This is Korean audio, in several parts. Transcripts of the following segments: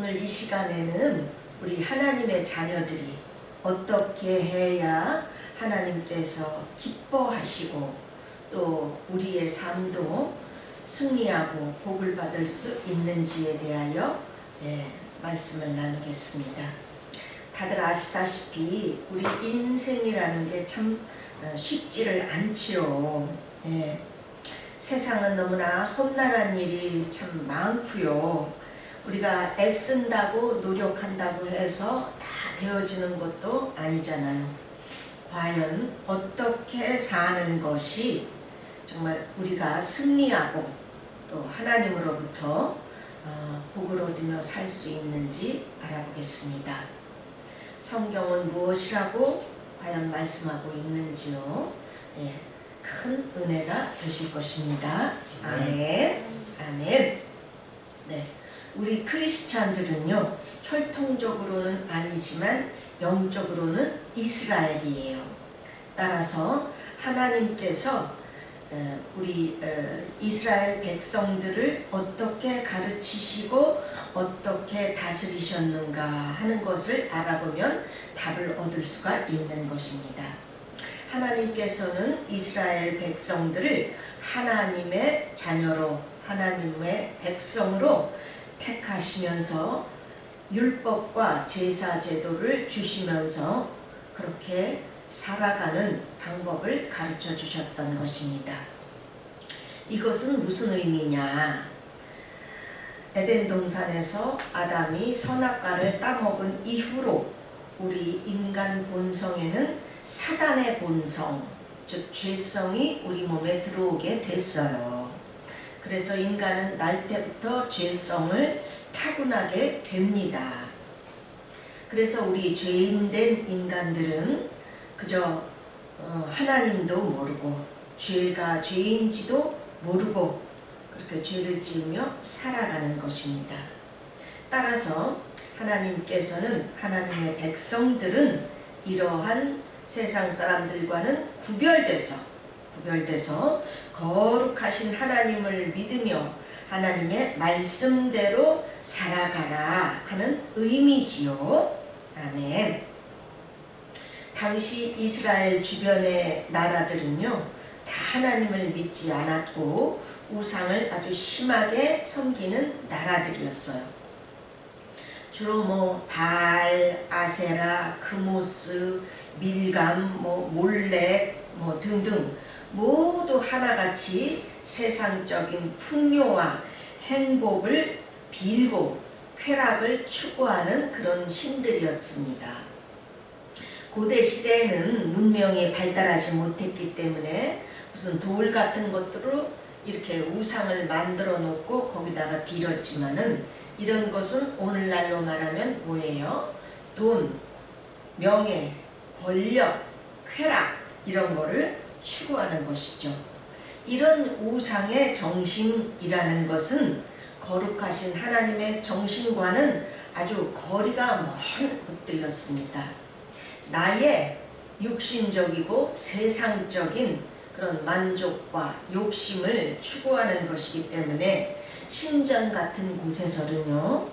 오늘 이 시간에는 우리 하나님의 자녀들이 어떻게 해야 하나님께서 기뻐하시고 또 우리의 삶도 승리하고 복을 받을 수 있는지에 대하여 말씀을 나누겠습니다. 다들 아시다시피 우리 인생이라는 게 참 쉽지를 않지요. 세상은 너무나 험난한 일이 참 많고요. 우리가 애쓴다고 노력한다고 해서 다 되어지는 것도 아니잖아요. 과연 어떻게 사는 것이 정말 우리가 승리하고 또 하나님으로부터 복을 얻으며 살 수 있는지 알아보겠습니다. 성경은 무엇이라고 과연 말씀하고 있는지요? 큰 은혜가 되실 것입니다. 아멘. 아멘. 네. 우리 크리스찬들은요, 혈통적으로는 아니지만 영적으로는 이스라엘이에요. 따라서 하나님께서 우리 이스라엘 백성들을 어떻게 가르치시고 어떻게 다스리셨는가 하는 것을 알아보면 답을 얻을 수가 있는 것입니다. 하나님께서는 이스라엘 백성들을 하나님의 자녀로, 하나님의 백성으로 택하시면서 율법과 제사 제도를 주시면서 그렇게 살아가는 방법을 가르쳐 주셨던 것입니다. 이것은 무슨 의미냐? 에덴 동산에서 아담이 선악과를 따먹은 이후로 우리 인간 본성에는 사단의 본성, 즉 죄성이 우리 몸에 들어오게 됐어요. 그래서 인간은 날 때부터 죄성을 타고나게 됩니다. 그래서 우리 죄인된 인간들은 그저 하나님도 모르고 죄가 죄인지도 모르고 그렇게 죄를 지으며 살아가는 것입니다. 따라서 하나님께서는 하나님의 백성들은 이러한 세상 사람들과는 구별돼서 거룩하신 하나님을 믿으며 하나님의 말씀대로 살아가라 하는 의미지요. 아멘. 당시 이스라엘 주변의 나라들은요, 다 하나님을 믿지 않았고 우상을 아주 심하게 섬기는 나라들이었어요. 주로 바알, 아세라, 그모스, 밀감, 몰렉 등등 모두 하나같이 세상적인 풍요와 행복을 빌고 쾌락을 추구하는 그런 신들이었습니다. 고대 시대에는 문명이 발달하지 못했기 때문에 무슨 돌 같은 것들로 이렇게 우상을 만들어 놓고 거기다가 빌었지만은 이런 것은 오늘날로 말하면 뭐예요? 돈, 명예, 권력, 쾌락 이런 거를 추구하는 것이죠. 이런 우상의 정신이라는 것은 거룩하신 하나님의 정신과는 아주 거리가 먼 것들이었습니다. 나의 육신적이고 세상적인 그런 만족과 욕심을 추구하는 것이기 때문에 신전 같은 곳에서는요,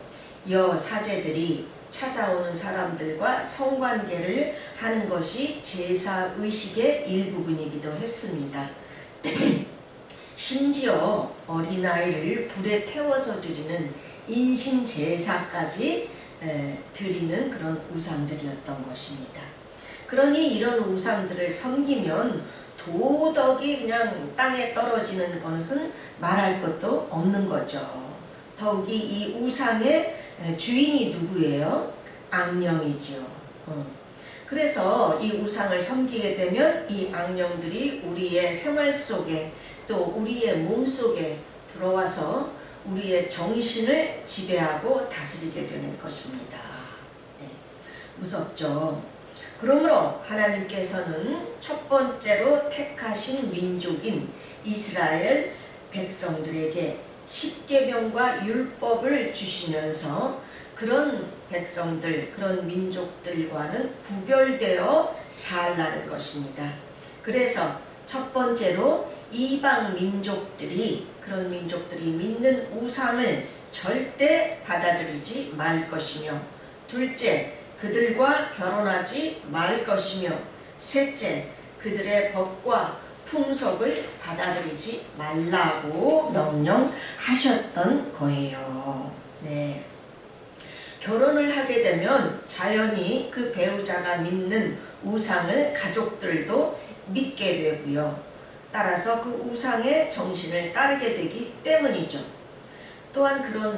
여사제들이 찾아오는 사람들과 성관계를 하는 것이 제사의식의 일부분이기도 했습니다. 심지어 어린아이를 불에 태워서 드리는 인신제사까지 드리는 그런 우상들이었던 것입니다. 그러니 이런 우상들을 섬기면 도덕이 그냥 땅에 떨어지는 것은 말할 것도 없는 거죠. 더욱이 이 우상의 주인이 누구예요? 악령이지요. 그래서 이 우상을 섬기게 되면 이 악령들이 우리의 생활 속에 또 우리의 몸 속에 들어와서 우리의 정신을 지배하고 다스리게 되는 것입니다. 무섭죠. 그러므로 하나님께서는 첫 번째로 택하신 민족인 이스라엘 백성들에게 십계명과 율법을 주시면서 그런 백성들, 그런 민족들과는 구별되어 살라는 것입니다. 그래서 첫 번째로 이방 민족들이, 그런 민족들이 믿는 우상을 절대 받아들이지 말 것이며, 둘째, 그들과 결혼하지 말 것이며, 셋째, 그들의 법과 풍속을 받아들이지 말라고 명령하셨던 거예요. 네. 결혼을 하게 되면 자연히 그 배우자가 믿는 우상을 가족들도 믿게 되고요. 따라서 그 우상의 정신을 따르게 되기 때문이죠. 또한 그런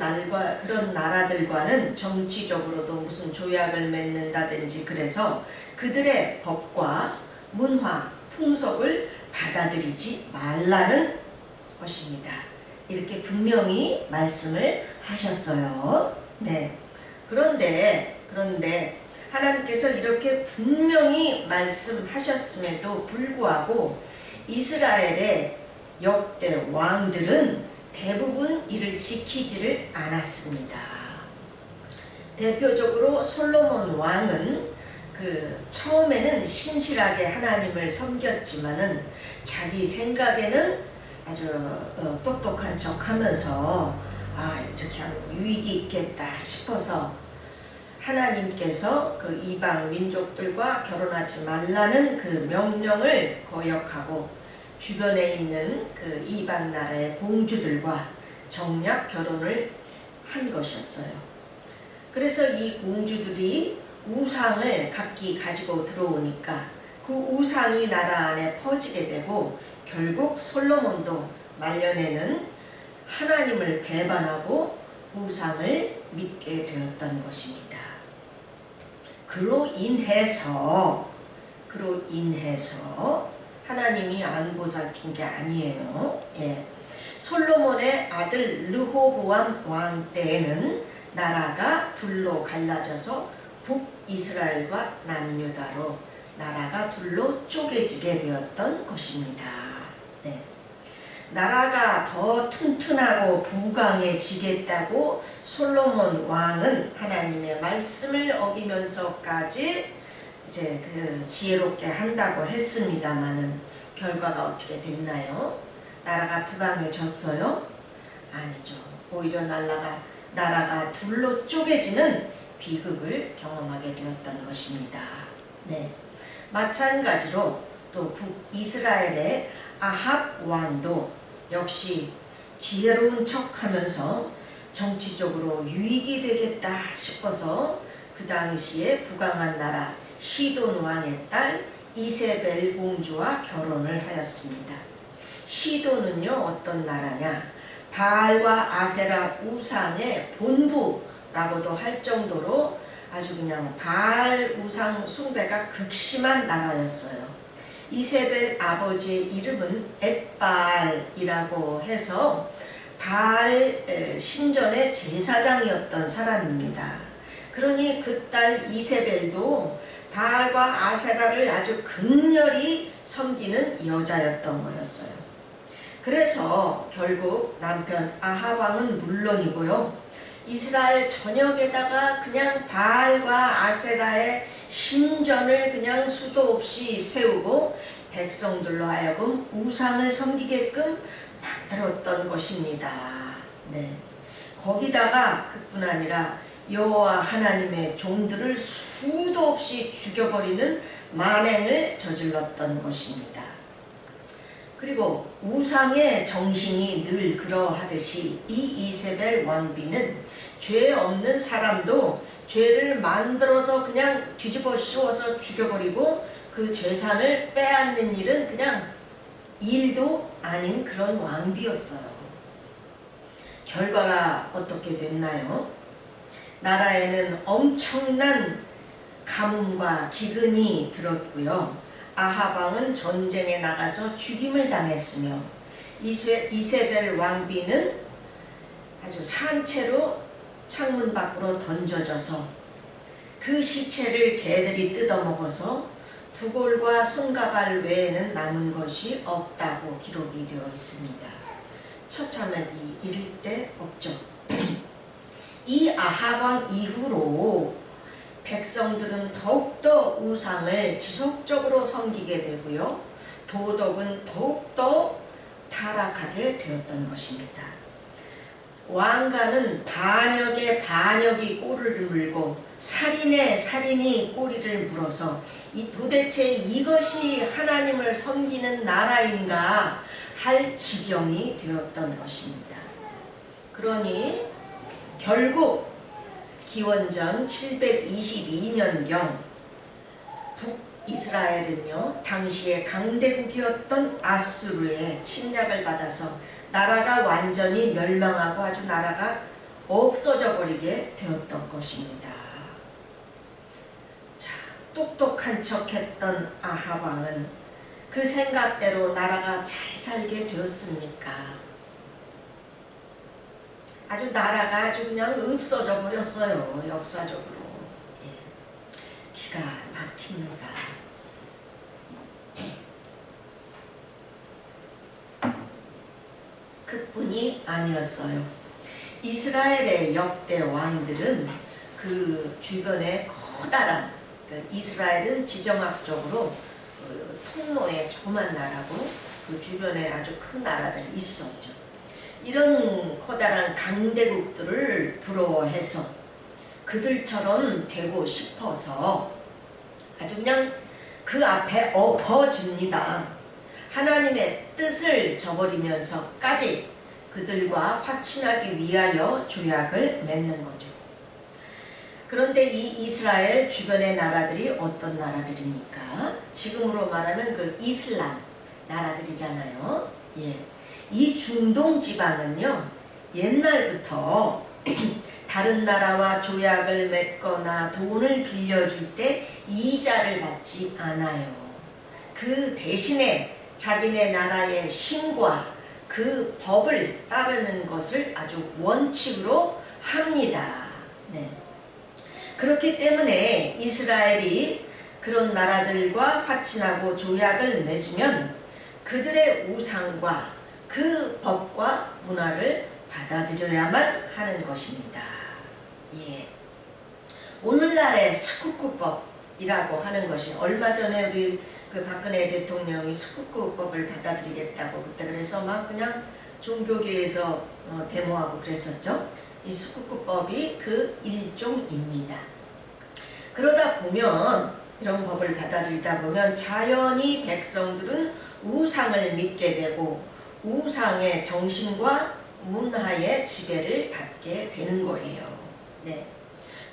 나라들과는 정치적으로도 무슨 조약을 맺는다든지, 그래서 그들의 법과 문화, 풍속을 받아들이지 말라는 것입니다. 이렇게 분명히 말씀을 하셨어요. 네. 그런데 하나님께서 이렇게 분명히 말씀하셨음에도 불구하고 이스라엘의 역대 왕들은 대부분 이를 지키지를 않았습니다. 대표적으로 솔로몬 왕은 처음에는 신실하게 하나님을 섬겼지만은 자기 생각에는 아주 똑똑한 척하면서 이렇게 하면 유익이 있겠다 싶어서 하나님께서 그 이방 민족들과 결혼하지 말라는 그 명령을 거역하고 주변에 있는 그 이방 나라의 공주들과 정략 결혼을 한 것이었어요. 그래서 이 공주들이 우상을 각기 가지고 들어오니까 그 우상이 나라 안에 퍼지게 되고, 결국 솔로몬도 말년에는 하나님을 배반하고 우상을 믿게 되었던 것입니다. 그로 인해서 하나님이 안 보살핀 게 아니에요. 예. 솔로몬의 아들 르호보암 왕 때에는 나라가 둘로 갈라져서 북이스라엘과 남유다로 나라가 둘로 쪼개지게 되었던 것입니다. 네. 나라가 더 튼튼하고 부강해지겠다고 솔로몬 왕은 하나님의 말씀을 어기면서까지 이제 지혜롭게 한다고 했습니다마는 결과가 어떻게 됐나요? 나라가 부강해졌어요? 아니죠. 오히려 나라가 둘로 쪼개지는 비극을 경험하게 되었던 것입니다. 네. 마찬가지로 또 북이스라엘의 아합 왕도 역시 지혜로운 척하면서 정치적으로 유익이 되겠다 싶어서 그 당시에 부강한 나라 시돈 왕의 딸 이세벨 공주와 결혼을 하였습니다. 시돈은요, 어떤 나라냐, 바알과 아세라 우상의 본부라고도 할 정도로 아주 그냥 바알 우상 숭배가 극심한 나라였어요. 이세벨 아버지의 이름은 엣바알이라고 해서 바알 신전의 제사장이었던 사람입니다. 그러니 그 딸 이세벨도 바알과 아세라를 아주 극렬히 섬기는 여자였던 거였어요. 그래서 결국 남편 아합 왕은 물론이고요, 이스라엘 전역에다가 그냥 바알과 아세라의 신전을 그냥 수도 없이 세우고 백성들로 하여금 우상을 섬기게끔 만들었던 것입니다. 네. 거기다가 그뿐 아니라 여호와 하나님의 종들을 수도 없이 죽여버리는 만행을 저질렀던 것입니다. 그리고 우상의 정신이 늘 그러하듯이 이 이세벨 왕비는 죄 없는 사람도 죄를 만들어서 그냥 뒤집어 씌워서 죽여버리고 그 재산을 빼앗는 일은 그냥 일도 아닌 그런 왕비였어요. 결과가 어떻게 됐나요? 나라에는 엄청난 가뭄과 기근이 들었고요. 아합 왕은 전쟁에 나가서 죽임을 당했으며 이세벨 왕비는 아주 산채로 창문 밖으로 던져져서 그 시체를 개들이 뜯어먹어서 두골과 손가발 외에는 남은 것이 없다고 기록이 되어 있습니다. 처참하기 이를 데 없죠. 이 아합 왕 이후로 백성들은 더욱더 우상을 지속적으로 섬기게 되고요, 도덕은 더욱더 타락하게 되었던 것입니다. 왕가는 반역에 반역이 꼬리를 물고 살인에 살인이 꼬리를 물어서 이 도대체 이것이 하나님을 섬기는 나라인가 할 지경이 되었던 것입니다. 그러니 결국 기원전 722년경 북이스라엘은요, 당시의 강대국이었던 아수르의 침략을 받아서 나라가 완전히 멸망하고 아주 나라가 없어져 버리게 되었던 것입니다. 자, 똑똑한 척했던 아합 왕은 그 생각대로 나라가 잘 살게 되었습니까? 아주 나라가 아주 그냥 없어져 버렸어요. 역사적으로. 예. 기가 막힙니다. 그뿐이 아니었어요. 이스라엘의 역대 왕들은 그 주변에 커다란, 이스라엘은 지정학적으로 통로의 조그만 나라고 그 주변에 아주 큰 나라들이 있었죠. 이런 커다란 강대국들을 부러워해서 그들처럼 되고 싶어서 아주 그냥 그 앞에 엎어집니다. 하나님의 뜻을 저버리면서까지 그들과 화친하기 위하여 조약을 맺는 거죠. 그런데 이 이스라엘 주변의 나라들이 어떤 나라들입니까? 지금으로 말하면 그 이슬람 나라들이잖아요. 예. 이 중동 지방은요, 옛날부터 다른 나라와 조약을 맺거나 돈을 빌려줄 때 이자를 받지 않아요. 그 대신에 자기네 나라의 신과 그 법을 따르는 것을 아주 원칙으로 합니다. 네. 그렇기 때문에 이스라엘이 그런 나라들과 화친하고 조약을 맺으면 그들의 우상과 그 법과 문화를 받아들여야만 하는 것입니다. 예. 오늘날의 스쿠쿠법이라고 하는 것이, 얼마 전에 우리 그 박근혜 대통령이 스쿠쿠법을 받아들이겠다고 그때 그래서 막 그냥 종교계에서 데모하고 그랬었죠. 이 스쿠쿠법이 그 일종입니다. 그러다 보면, 이런 법을 받아들이다 보면 자연히 백성들은 우상을 믿게 되고 우상의 정신과 문화의 지배를 받게 되는 거예요. 네.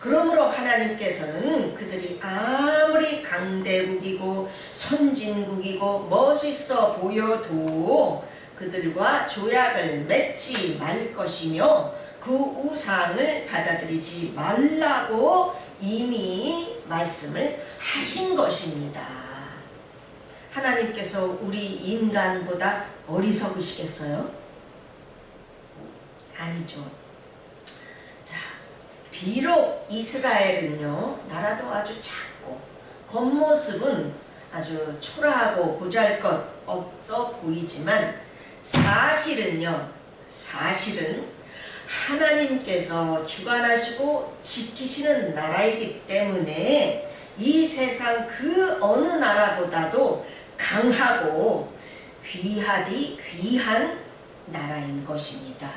그러므로 하나님께서는 그들이 아무리 강대국이고 선진국이고 멋있어 보여도 그들과 조약을 맺지 말 것이며 그 우상을 받아들이지 말라고 이미 말씀을 하신 것입니다. 하나님께서 우리 인간보다 어리석으시겠어요? 아니죠. 자, 비록 이스라엘은요, 나라도 아주 작고 겉모습은 아주 초라하고 보잘것없어 보이지만 사실은 하나님께서 주관하시고 지키시는 나라이기 때문에 이 세상 그 어느 나라보다도 강하고 귀하디 귀한 나라인 것입니다.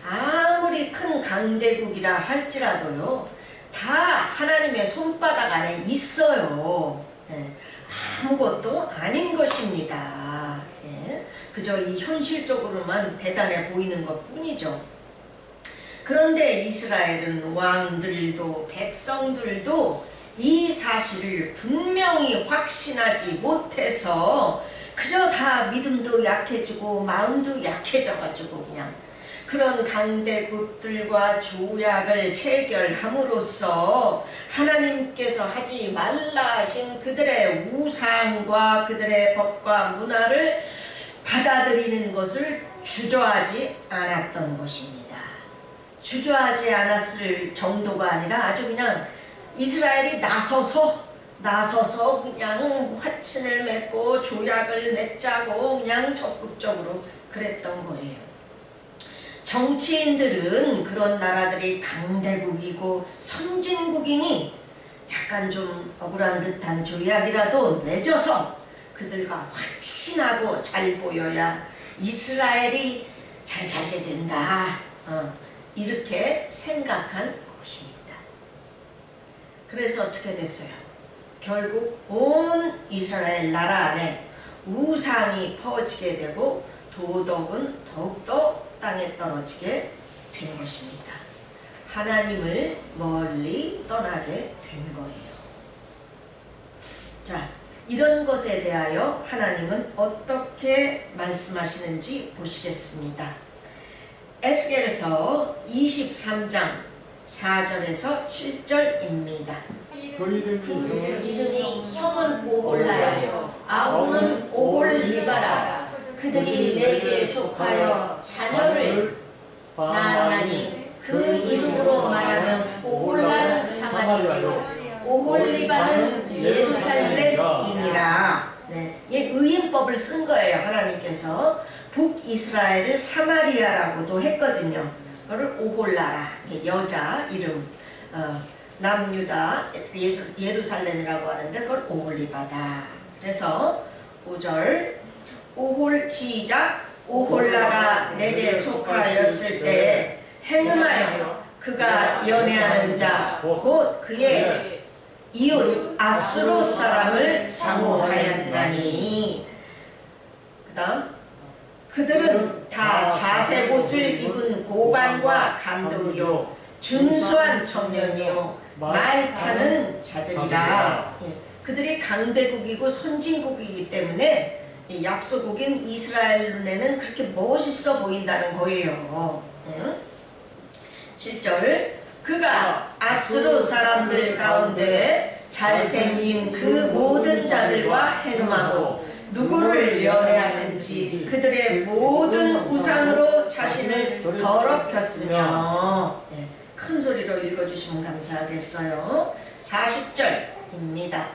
아무리 큰 강대국이라 할지라도요, 다 하나님의 손바닥 안에 있어요. 예, 아무것도 아닌 것입니다. 예, 그저 이 현실적으로만 대단해 보이는 것 뿐이죠. 그런데 이스라엘은 왕들도 백성들도 이 사실을 분명히 확신하지 못해서 그저 다 믿음도 약해지고 마음도 약해져가지고 그냥 그런 강대국들과 조약을 체결함으로써 하나님께서 하지 말라 하신 그들의 우상과 그들의 법과 문화를 받아들이는 것을 주저하지 않았던 것입니다. 주저하지 않았을 정도가 아니라 아주 그냥 이스라엘이 나서서 그냥 화친을 맺고 조약을 맺자고 그냥 적극적으로 그랬던 거예요. 정치인들은 그런 나라들이 강대국이고 선진국이니 약간 좀 억울한 듯한 조약이라도 맺어서 그들과 화친하고 잘 보여야 이스라엘이 잘 살게 된다. 이렇게 생각한 것입니다. 그래서 어떻게 됐어요? 결국 온 이스라엘 나라 안에 우상이 퍼지게 되고 도덕은 더욱더 땅에 떨어지게 된 것입니다. 하나님을 멀리 떠나게 된 거예요. 자, 이런 것에 대하여 하나님은 어떻게 말씀하시는지 보시겠습니다. 에스겔서 23장 4절에서 7절입니다. 그 이름이 형은 오홀라요, 아우는 오홀리바라. 그들이 내게 속하여 자녀를 낳았나니 그 이름으로 말하면 오홀라는 사마리아요, 오홀리바는 예루살렘이니라. 네, 이 의인법을 쓴 거예요. 하나님께서 북이스라엘을 사마리아라고도 했거든요. 그걸 오홀라라, 여자 이름, 남유다 예루살렘이라고 하는데 그걸 오홀리바다. 그래서 5절 시작. 오홀라가 내게 속하였을 때 행음하여 그가 연애하는 자 곧 그의 이웃 아수르 사람을 사모하였나니. 그 다음 그들은 다 자색 옷을 입은 고관과 감독이요 준수한 청년이요 말 타는 자들이라. 그들이 강대국이고 선진국이기 때문에 약소국인 이스라엘 눈에는 그렇게 멋있어 보인다는 거예요. 7절 그가 아수르 사람들 가운데 잘생긴 그 모든 자들과 행음하고 누구를 연애하든지 그들의 모든 우상으로 자신을 더럽혔으며. 큰 소리로 읽어주시면 감사하겠어요. 40절입니다.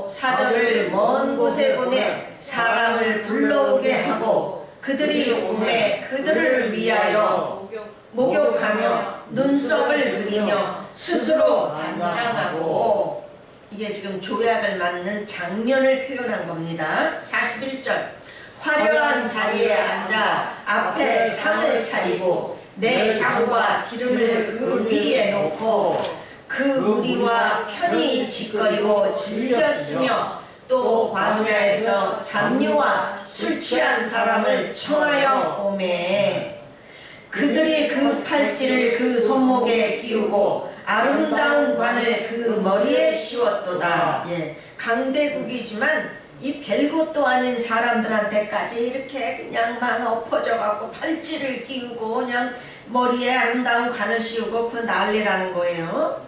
사절을 먼 곳에 보내 사람을 불러오게 하고 그들이 오매 그들을 위하여 목욕하며 눈썹을 그리며 스스로 단장하고. 이게 지금 조약을 맞는 장면을 표현한 겁니다. 41절 화려한 자리에 앉아 앞에 상을 차리고 내 향과 기름을 그 위에 놓고 그 무리와 편히 짓거리고 즐겼으며 또 광야에서 잡류와 술 취한 사람을 청하여 오매 그들이 그 팔찌를 그 손목에 끼우고 아름다운 관을 그 머리에 씌웠도다. 강대국이지만 이 별것도 아닌 사람들한테까지 이렇게 그냥 막 엎어져 갖고 팔찌를 끼우고 그냥 머리에 아름다운 관을 씌우고 그 난리라는 거예요.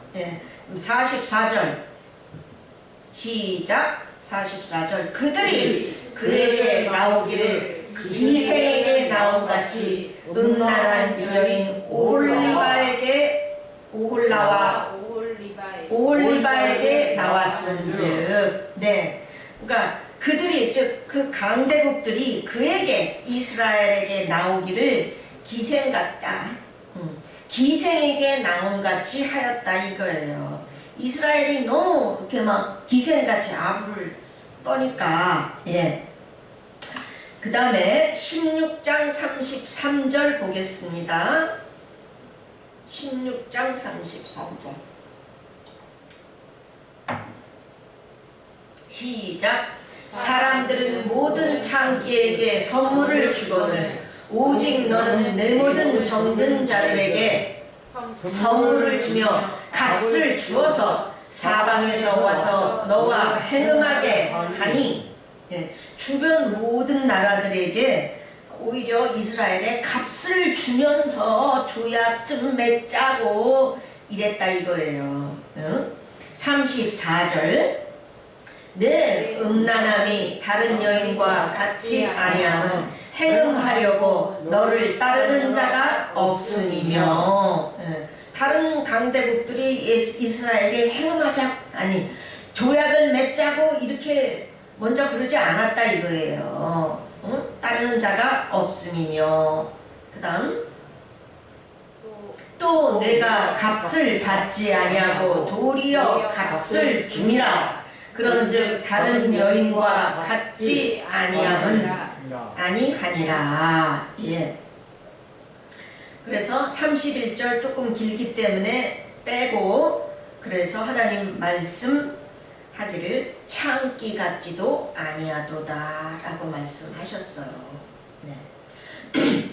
44절 시작. 44절 그들이 그에게 나오기를 기생에게 나온 같이 음란한 여인 오홀리바에게 나왔은즉. 그러니까 그들이 즉 그 강대국들이 그에게 이스라엘에게 나오기를 기생 같다. 기생에게 나온 같이 하였다 이거예요. 이스라엘이 너무 이렇게 막 기생같이 아부를 떠니까. 그 다음에 16장 33절 보겠습니다. 16장 33절 시작. 사람들은 모든 창기에게 선물을 주거늘 오직 너는 내 모든 정든 자들에게 선물을 주며 값을 주어서 사방에서 와서 너와 행음하게 하니. 주변 모든 나라들에게 오히려 이스라엘에 값을 주면서 조약 좀 맺자고 이랬다 이거예요. 34절 내 음란함이 다른 여인과 같이 아니함은 행음하려고 너를 따르는 자가 없음이며. 다른 강대국들이 이스라엘에게 행음하자 아니 조약을 맺자고 이렇게 먼저 그러지 않았다 이거예요. 따르는 자가 없음이며. 그 다음 또 내가 값을 받지 아니하고 도리어 값을 줌이라. 그런즉 다른 여인과 같지 아니함은 아니하니라. 그래서 31절 조금 길기 때문에 빼고, 그래서 하나님 말씀하기를 창기 같지도 아니하도다 라고 말씀하셨어요. 네.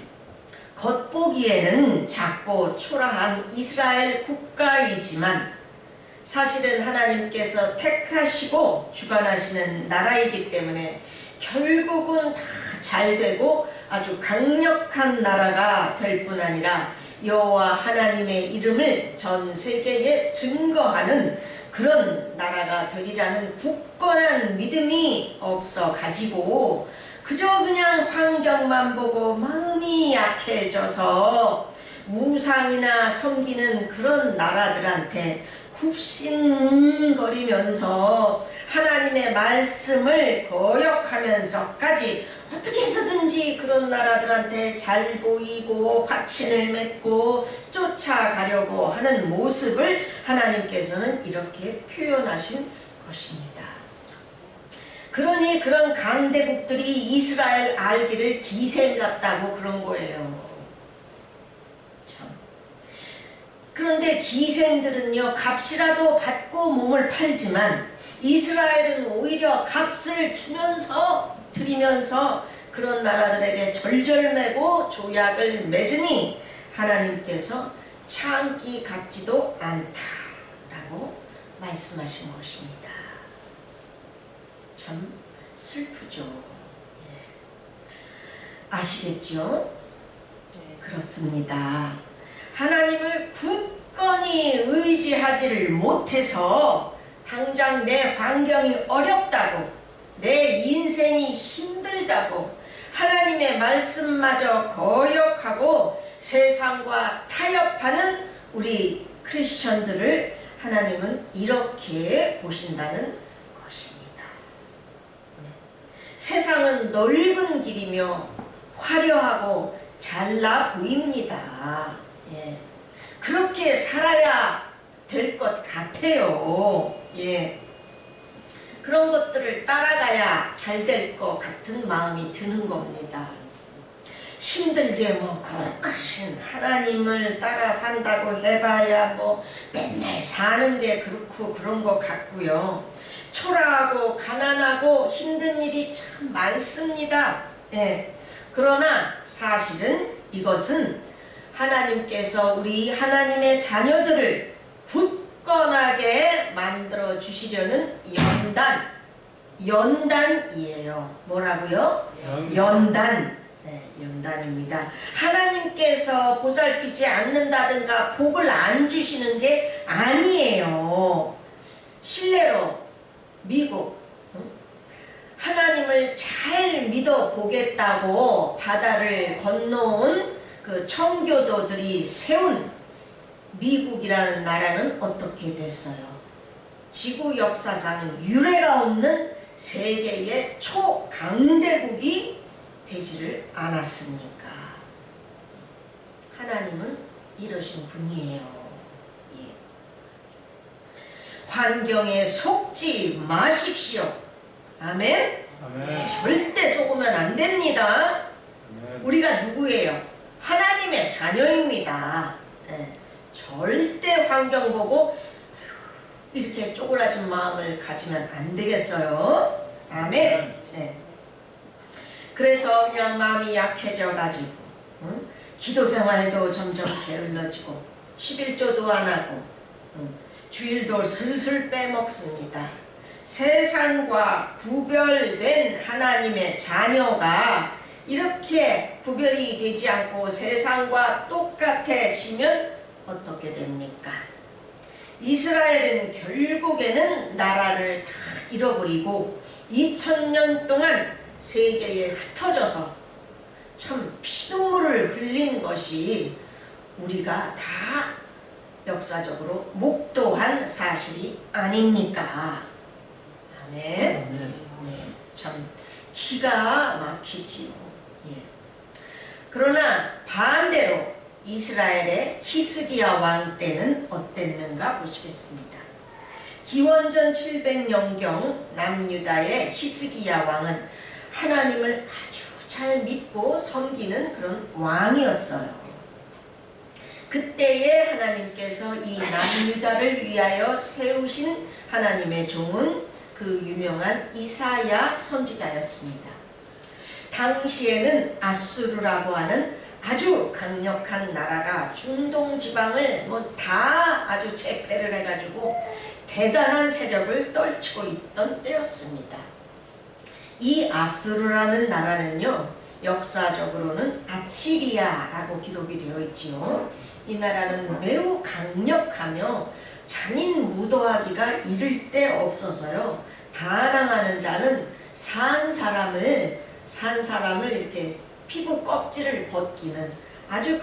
겉보기에는 작고 초라한 이스라엘 국가이지만 사실은 하나님께서 택하시고 주관하시는 나라이기 때문에 결국은 다 잘되고 아주 강력한 나라가 될 뿐 아니라 여호와 하나님의 이름을 전 세계에 증거하는 그런 나라가 되리라는 굳건한 믿음이 없어 가지고 그저 그냥 환경만 보고 마음이 약해져서 우상이나 섬기는 그런 나라들한테 굽신거리면서 하나님의 말씀을 거역하면서까지 어떻게 해서든지 그런 나라들한테 잘 보이고 화친을 맺고 쫓아가려고 하는 모습을 하나님께서는 이렇게 표현하신 것입니다. 그러니 그런 강대국들이 이스라엘 알기를 기생 같다고 그런 거예요. 참. 그런데 기생들은요, 값이라도 받고 몸을 팔지만 이스라엘은 오히려 값을 주면서 드리면서 그런 나라들에게 절절매고 조약을 맺으니 하나님께서 창기 같지도 않다라고 말씀하신 것입니다. 참 슬프죠. 예. 아시겠죠? 네. 그렇습니다. 하나님을 굳건히 의지하지를 못해서 당장 내 환경이 어렵다고, 내 인생이 힘들다고 하나님의 말씀마저 거역하고 세상과 타협하는 우리 크리스천들을 하나님은 이렇게 보신다는 것입니다. 세상은 넓은 길이며 화려하고 잘나 보입니다. 예. 그렇게 살아야 될 것 같아요. 예. 그런 것들을 따라가야 잘 될 것 같은 마음이 드는 겁니다. 힘들게 뭐 거룩하신 하나님을 따라 산다고 해봐야 뭐 맨날 사는 게 그렇고 그런 것 같고요. 초라하고 가난하고 힘든 일이 참 많습니다. 네. 그러나 사실은 이것은 하나님께서 우리 하나님의 자녀들을 굳건하게 만들어 주시려는 연단이에요. 뭐라고요? 연단. 네, 연단입니다. 하나님께서 보살피지 않는다든가 복을 안 주시는 게 아니에요. 실례로 미국 하나님을 잘 믿어 보겠다고 바다를 건너온 그 청교도들이 세운 미국이라는 나라는 어떻게 됐어요? 지구 역사상 유례가 없는 세계의 초강대국이 되지를 않았습니까? 하나님은 이러신 분이에요. 예. 환경에 속지 마십시오. 아멘? 아멘. 절대 속으면 안 됩니다. 아멘. 우리가 누구예요? 하나님의 자녀입니다. 예. 절대 환경 보고 이렇게 쪼그라진 마음을 가지면 안 되겠어요. 아멘. 네. 그래서 그냥 마음이 약해져 가지고 기도 생활도 점점 게을러지고 11조도 안 하고 주일도 슬슬 빼먹습니다. 세상과 구별된 하나님의 자녀가 이렇게 구별이 되지 않고 세상과 똑같아지면 어떻게 됩니까? 이스라엘은 결국에는 나라를 다 잃어버리고 2000년 동안 세계에 흩어져서 참 피눈물을 흘린 것이 우리가 다 역사적으로 목도한 사실이 아닙니까? 아멘. 네, 참 기가 막히지요. 예. 그러나 반대로 이스라엘의 히스기야 왕 때는 어땠는가 보시겠습니다. 기원전 700년경 남유다의 히스기야 왕은 하나님을 아주 잘 믿고 섬기는 그런 왕이었어요. 그때에 하나님께서 이 남유다를 위하여 세우신 하나님의 종은 그 유명한 이사야 선지자였습니다. 당시에는 아수르라고 하는 아주 강력한 나라가 중동 지방을 다 아주 제패를 해가지고 대단한 세력을 떨치고 있던 때였습니다. 이 아수르라는 나라는요, 역사적으로는 아시리아라고 기록이 되어 있지요. 이 나라는 매우 강력하며 잔인무도하기가 이를 데 없어서요, 반항하는 자는 산 사람을 이렇게 피부 껍질을 벗기는 아주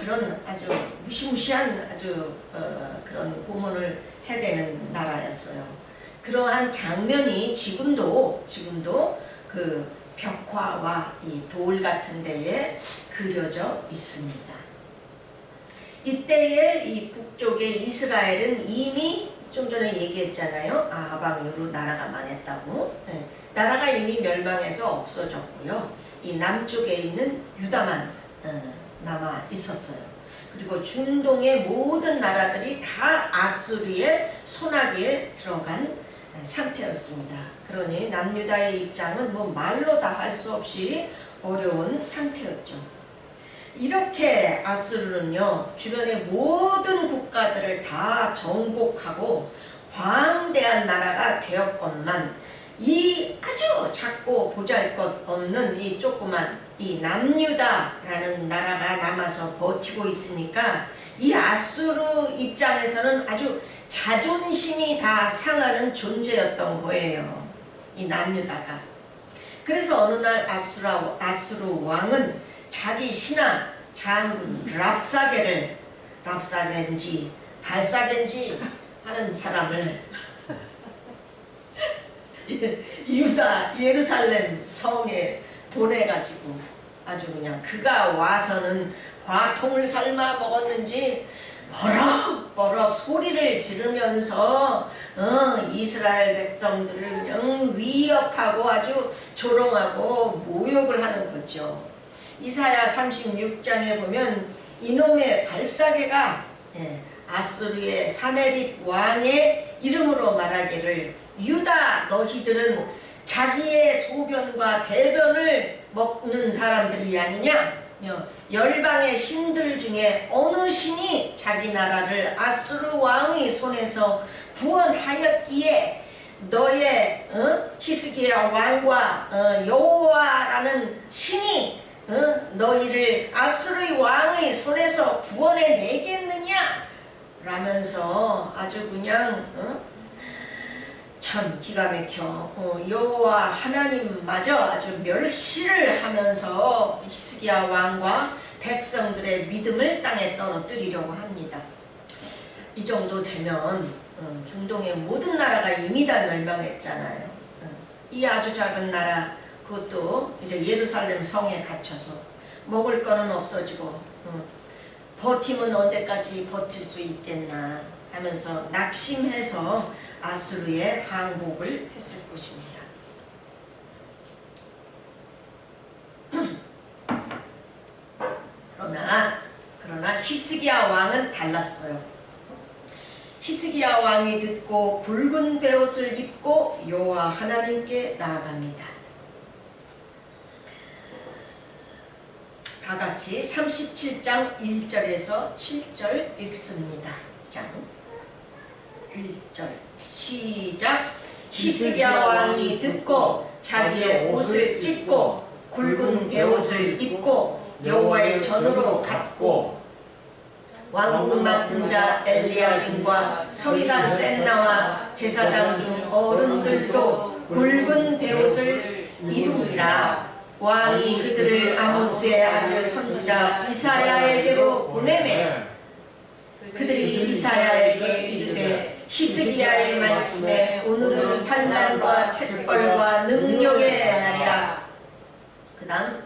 무시무시한 그런 고문을 해대는 나라였어요. 그러한 장면이 지금도 그 벽화와 이 돌 같은 데에 그려져 있습니다. 이때에 이 북쪽의 이스라엘은 이미 좀 전에 얘기했잖아요. 아합 이후로 나라가 망했다고. 네. 나라가 이미 멸망해서 없어졌고요. 이 남쪽에 있는 유다만 남아 있었어요. 그리고 중동의 모든 나라들이 다 아수르의 손아귀에 들어간 상태였습니다. 그러니 남유다의 입장은 말로 다 할 수 없이 어려운 상태였죠. 이렇게 아수르는요, 주변의 모든 국가들을 다 정복하고 광대한 나라가 되었건만 이 아주 작고 보잘것없는 이 조그만 이 남유다라는 나라가 남아서 버티고 있으니까 이 아수르 입장에서는 아주 자존심이 다 상하는 존재였던 거예요, 이 남유다가. 그래서 어느 날 아수르 왕은 자기 신하 장군 랍사겐지 발사겐지 하는 사람을 유다 예루살렘 성에 보내가지고 아주 그냥 그가 와서는 화통을 삶아 먹었는지 버럭버럭 소리를 지르면서 이스라엘 백성들을 그냥 위협하고 아주 조롱하고 모욕을 하는 거죠. 이사야 36장에 보면 이놈의 발사계가 아수르의 사네립 왕의 이름으로 말하기를, 유다 너희들은 자기의 소변과 대변을 먹는 사람들이 아니냐? 열방의 신들 중에 어느 신이 자기 나라를 아수르 왕의 손에서 구원하였기에 너의 히스기야 왕과 여호와라는 신이 너희를 아수르 왕의 손에서 구원해내겠느냐? 라면서 아주 그냥 참 기가 막혀 여호와 하나님마저 아주 멸시를 하면서 히스기야 왕과 백성들의 믿음을 땅에 떨어뜨리려고 합니다. 이 정도 되면 중동의 모든 나라가 이미 다 멸망했잖아요. 이 아주 작은 나라, 그것도 이제 예루살렘 성에 갇혀서 먹을 거는 없어지고 버티면 언제까지 버틸 수 있겠나 하면서 낙심해서 아수르에 항복을 했을 것입니다. 그러나 히스기야 왕은 달랐어요. 히스기야 왕이 듣고 굵은 베옷을 입고 여호와 하나님께 나아갑니다. 다같이 37장 1절에서 7절 읽습니다. 자, 1절 시작. 히스기야 왕이 듣고 자기의 옷을 찢고 굵은 베옷을 입고 여호와의 전으로 갔고, 왕궁 맡은 자 엘리야김과 서기관 셋나와 제사장 중 어른들도 굵은 베옷을 입으리라. 왕이 그들을 아모스의 아들 선지자 이사야에게로 보내매 그들이 이사야에게 이르되 히스기야의 말씀에 오늘은 환난과 책벌과 능력의 날이라. 그 다음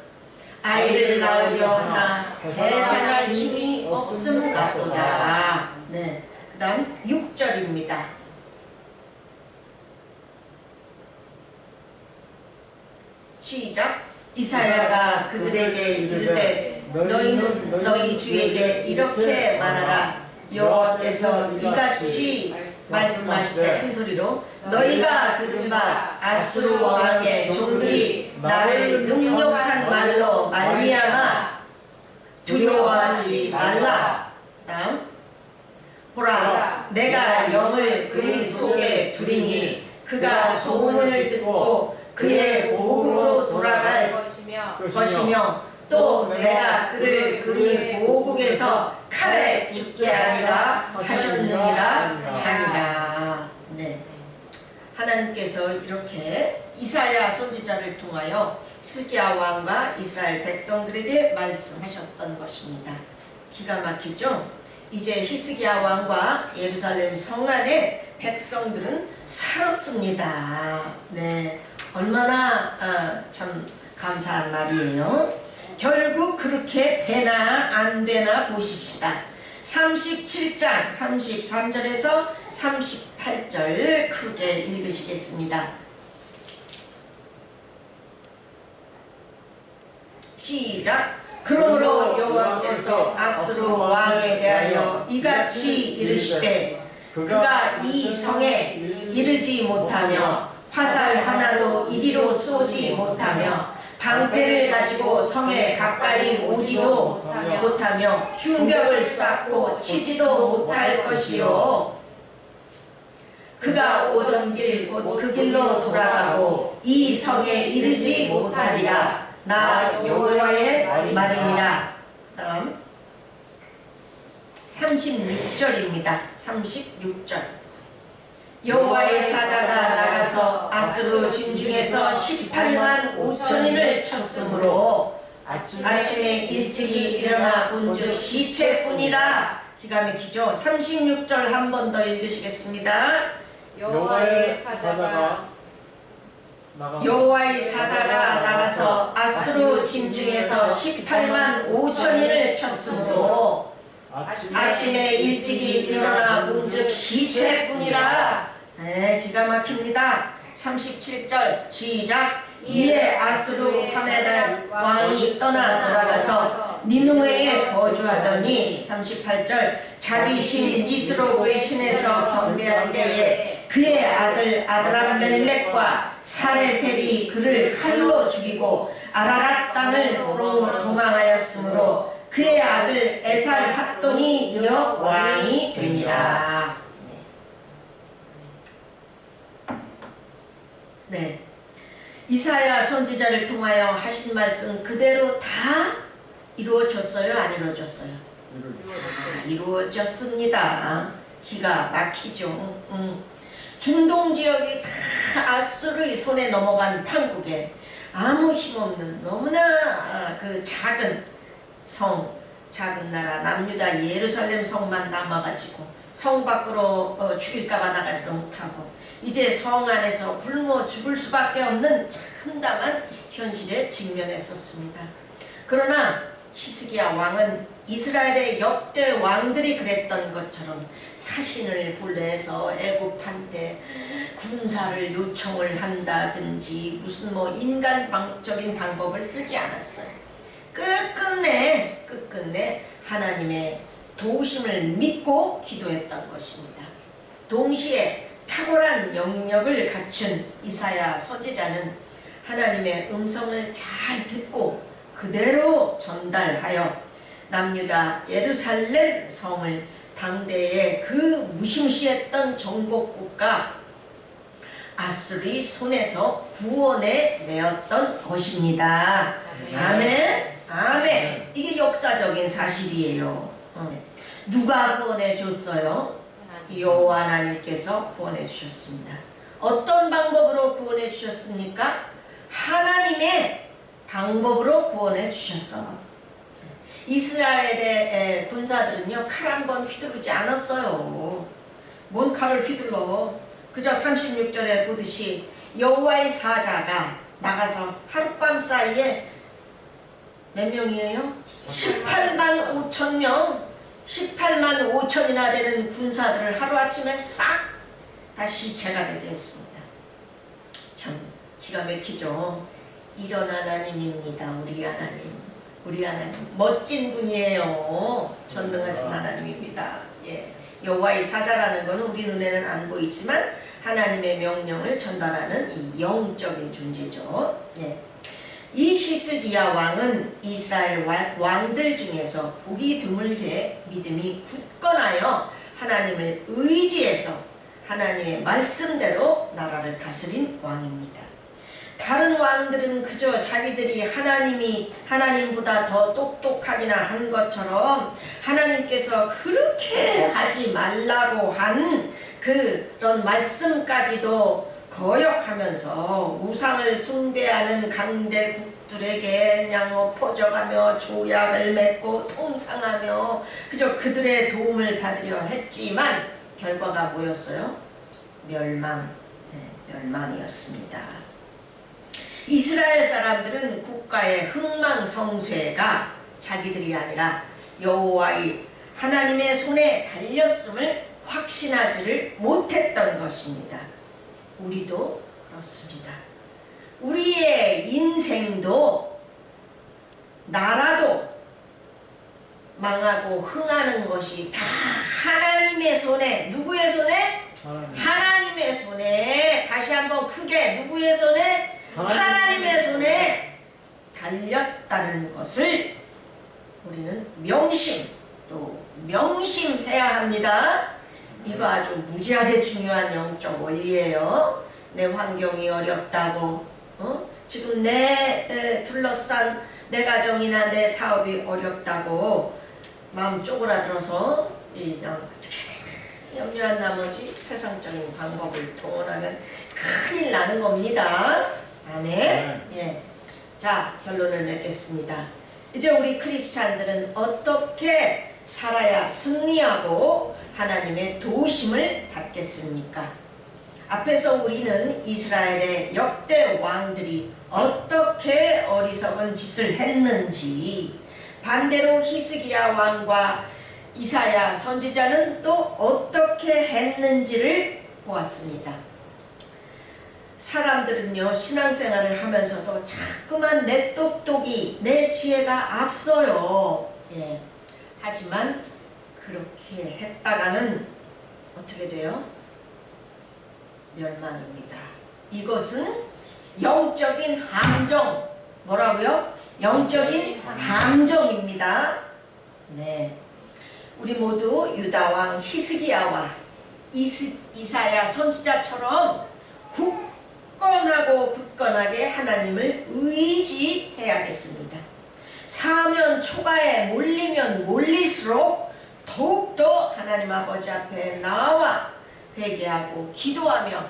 아이를 낳으려 하나 대산할 힘이 없음 같도다. 네. 그 다음 6절입니다. 시작. 이사야가 그들에게 이르되 너희는 너희 주에게 이렇게 말하라. 여호와께서 이같이 말씀하시되 큰 소리로 너희가 들은 바 아수르 왕의 종들이 나를 능욕한 말로 말미암아 두려워하지 말라. 다음 보라 내가 영을 그의 속에 두리니 그가 소문을 듣고 그의 보국으로 돌아갈 것이며 또 내가 그를 그의 보국에서 칼에 죽게 하리라 하셨느니라 하니라. 네. 하나님께서 이렇게 이사야 선지자를 통하여 히스기야 왕과 이스라엘 백성들에게 말씀하셨던 것입니다. 기가 막히죠? 이제 히스기야 왕과 예루살렘 성 안에 백성들은 살았습니다. 네, 얼마나 참 감사한 말이에요. 결국 그렇게 되나 안 되나 보십시다. 37장 33절에서 38절 크게 읽으시겠습니다. 시작. 그러므로 여호와께서 아수르 왕에 대하여 이같이 이르시되 그가 이 성에 이르지 못하며 화살 하나도 이리로 쏘지 못하며 방패를 가지고 성에 가까이 오지도 못하며 흉벽을 쌓고 치지도 못할 것이요 그가 오던 길 곧 그 길로 돌아가고 이 성에 이르지 못하리라. 나 여호와의 말이니라. 다음 36절입니다. 36절. 여호와의 사자가 나가서 아수르 진중에서 18만 5천인을 쳤으므로 아침에 일찍이 일어나 본즉 시체뿐이라. 기가 막히죠. 36절 한 번 더 읽으시겠습니다. 여호와의 사자가 나가서 아수르 진중에서 18만 5천인을 쳤으므로 아침에 일찍이 일어나 본즉 시체뿐이라. 네, 기가 막힙니다. 37절 시작. 이에 아수르 사내달 왕이 떠나 돌아가서 니느웨에 거주하더니 38절 자기 신 니스로의 신에서 경배할 때에 그의 아들 아드람멜렉과 사레셀이 그를 칼로 죽이고 아라랏 땅을 도망하였으므로 그의 아들 에살 합돈이 이어 왕이 되니라. 네. 이사야 선지자를 통하여 하신 말씀 그대로 다 이루어졌어요? 안 이루어졌어요? 다 이루어졌습니다. 기가 막히죠. 중동 지역이 다 아수르의 손에 넘어간 판국에 아무 힘없는 너무나 그 작은 성, 작은 나라 남유다 예루살렘 성만 남아가지고 성 밖으로 죽일까봐 나가지도 못하고 이제 성 안에서 굶어 죽을 수밖에 없는 참담한 현실에 직면했었습니다. 그러나 히스기야 왕은 이스라엘의 역대 왕들이 그랬던 것처럼 사신을 불러서 애굽한테 군사를 요청을 한다든지 무슨 인간적인 방법을 쓰지 않았어요. 끝끝내 하나님의 도우심을 믿고 기도했던 것입니다. 동시에 탁월한 영역을 갖춘 이사야 선지자는 하나님의 음성을 잘 듣고 그대로 전달하여 남유다 예루살렘 성을 당대의 그 무시무시했던 정복국가 아수르의 손에서 구원해 내었던 것입니다. 아멘. 아멘. 이게 역사적인 사실이에요. 누가 구원해 줬어요? 여호와 하나님께서 구원해 주셨습니다. 어떤 방법으로 구원해 주셨습니까? 하나님의 방법으로 구원해 주셨어. 이스라엘의 군사들은요 칼 한 번 휘두르지 않았어요. 뭔 칼을 휘둘러? 그저 36절에 보듯이 여호와의 사자가 나가서 하룻밤 사이에 몇 명이에요? 18만 5천 명, 18만 5천이나 되는 군사들을 하루아침에 싹 다시 제가 되게 했습니다. 참 기가 막히죠. 이런 하나님입니다. 우리 하나님. 우리 하나님 멋진 분이에요. 전능하신 하나님입니다. 예. 여호와의 사자라는 것은 우리 눈에는 안 보이지만 하나님의 명령을 전달하는 이 영적인 존재죠. 예. 이 히스기야 왕은 이스라엘 왕들 중에서 보기 드물게 믿음이 굳건하여 하나님을 의지해서 하나님의 말씀대로 나라를 다스린 왕입니다. 다른 왕들은 그저 자기들이 하나님보다 더 똑똑하기나 한 것처럼 하나님께서 그렇게 하지 말라고 한 그런 말씀까지도 거역하면서 우상을 숭배하는 강대국들에게 그냥 포적하며 조약을 맺고 통상하며 그저 그들의 도움을 받으려 했지만 결과가 뭐였어요? 멸망이었습니다. 이스라엘 사람들은 국가의 흥망성쇠가 자기들이 아니라 여호와의 하나님의 손에 달렸음을 확신하지를 못했던 것입니다. 우리도 그렇습니다. 우리의 인생도 나라도 망하고 흥하는 것이 다 하나님의 손에, 누구의 손에? 하나님의 손에. 다시 한번 크게, 누구의 손에? 하나님의 손에 달렸다는 것을 우리는 명심해야 합니다. 이거 아주 무지하게 중요한 영적 원리예요. 내 환경이 어렵다고, 지금 내 둘러싼 내 가정이나 내 사업이 어렵다고 마음 쪼그라들어서 그냥 어떻게 해야 돼? 염려한 나머지 세상적인 방법을 동원하면 큰일 나는 겁니다. 아멘. 예. 자, 결론을 맺겠습니다. 이제 우리 크리스찬들은 어떻게 살아야 승리하고 하나님의 도우심을 받겠습니까? 앞에서 우리는 이스라엘의 역대 왕들이 어떻게 어리석은 짓을 했는지, 반대로 히스기야 왕과 이사야 선지자는 또 어떻게 했는지를 보았습니다. 사람들은요, 신앙생활을 하면서도 자꾸만 내 똑똑이, 내 지혜가 앞서요. 예. 하지만 그렇게 했다가는 어떻게 돼요? 멸망입니다. 이것은 영적인 함정. 뭐라고요? 영적인 함정입니다. 네. 우리 모두 유다왕 히스기야와 이사야 선지자처럼 굳건하게 하나님을 의지해야겠습니다. 사면 초가에 몰리면 몰릴수록 더욱더 하나님 아버지 앞에 나와 회개하고 기도하며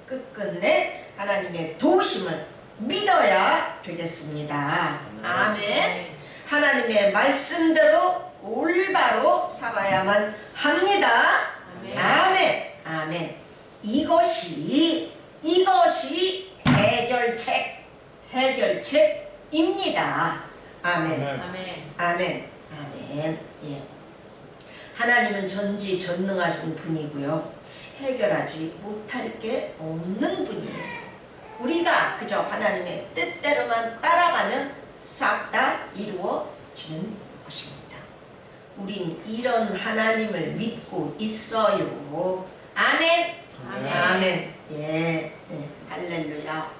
끝끝내 하나님의 도우심을 믿어야 되겠습니다. 아멘. 하나님의 말씀대로 올바로 살아야만 합니다. 아멘. 아멘. 이것이 해결책입니다. 아멘. 아멘. 아멘. 예. 하나님은 전지전능하신 분이고요. 해결하지 못할 게 없는 분이에요. 우리가 그저 하나님의 뜻대로만 따라가면 싹 다 이루어지는 것입니다. 우린 이런 하나님을 믿고 있어요. 아멘. 아멘. 예. 할렐루야.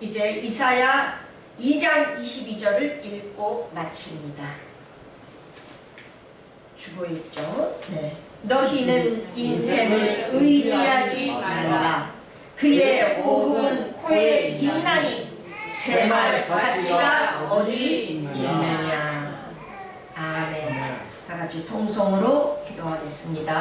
이제 이사야 2장 22절을 읽고 마칩니다. 주고 있죠. 네. 너희는 인생을 의지하지 말라. 그의 호흡은 코에 있나니 새말 가치가 어디 있느냐. 아멘. 다 같이 통성으로 기도하겠습니다.